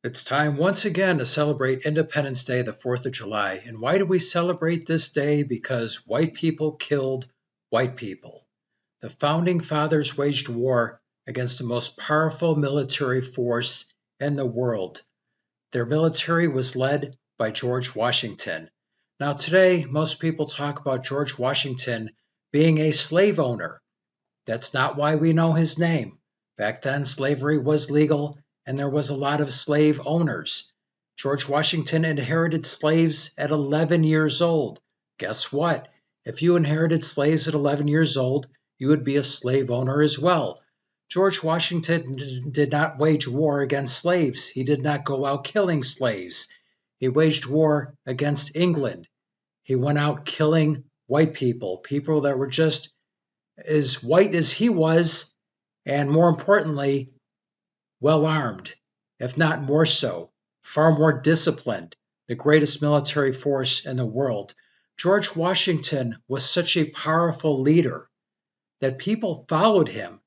It's time once again to celebrate Independence Day, the 4th of July. And why do we celebrate this day? Because white people killed white people. The founding fathers waged war against the most powerful military force in the world. Their military was led by George Washington. Now, today, most people talk about George Washington being a slave owner. That's not why we know his name. Back then, slavery was legal and there was a lot of slave owners. George Washington inherited slaves at 11 years old. Guess what? If you inherited slaves at 11 years old, you would be a slave owner as well. George Washington did not wage war against slaves. He did not go out killing slaves. He waged war against England. He went out killing white people, people that were just as white as he was, and more importantly, well armed, if not more so, far more disciplined, the greatest military force in the world. George Washington was such a powerful leader that people followed him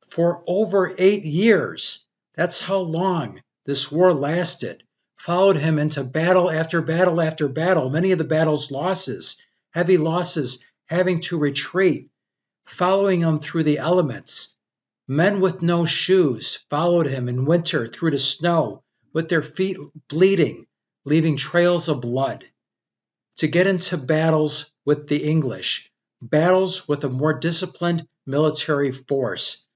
for over 8 years. That's how long this war lasted. Followed him into battle after battle after battle, many of the battles losses, heavy losses, having to retreat, following him through the elements. Men with no shoes followed him in winter through the snow with their feet bleeding, leaving trails of blood, to get into battles with the English, battles with a more disciplined military force,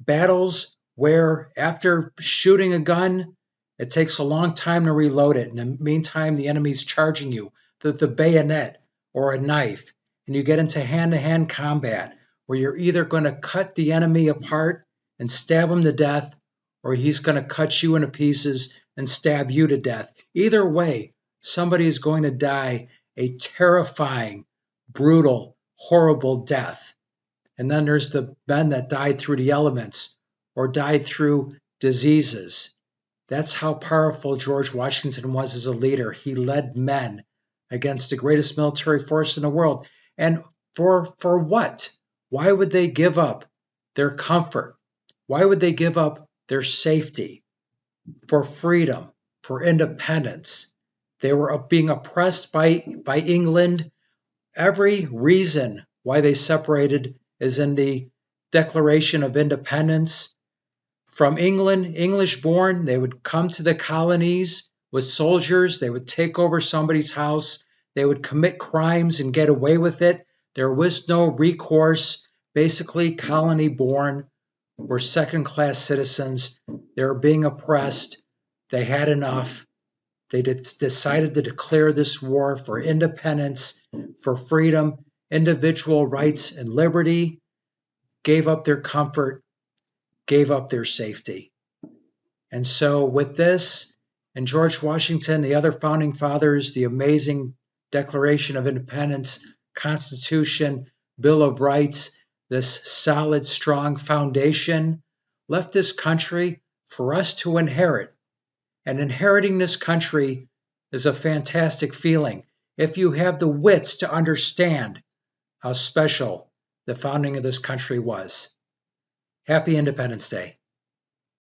battles where after shooting a gun, it takes a long time to reload it. In the meantime, the enemy's charging you with the bayonet or a knife, and you get into hand-to-hand combat where you're either going to cut the enemy apart and stab him to death, or he's going to cut you into pieces and stab you to death. Either way, somebody is going to die a terrifying, brutal, horrible death. And then there's the men that died through the elements or died through diseases. That's how powerful George Washington was as a leader. He led men against the greatest military force in the world. And for what? Why would they give up their comfort? Why would they give up their safety for freedom, for independence? They were being oppressed by England. Every reason why they separated is in the Declaration of Independence. From England, English born, they would come to the colonies with soldiers. They would take over somebody's house. They would commit crimes and get away with it. There was no recourse. Basically, colony born were second-class citizens. They were being oppressed. They had enough. They decided to declare this war for independence, for freedom, individual rights and liberty, gave up their comfort, gave up their safety. And so with this, and George Washington, the other founding fathers, the amazing Declaration of Independence, Constitution, Bill of Rights, this solid, strong foundation, left this country for us to inherit. And inheriting this country is a fantastic feeling if you have the wits to understand how special the founding of this country was. Happy Independence Day.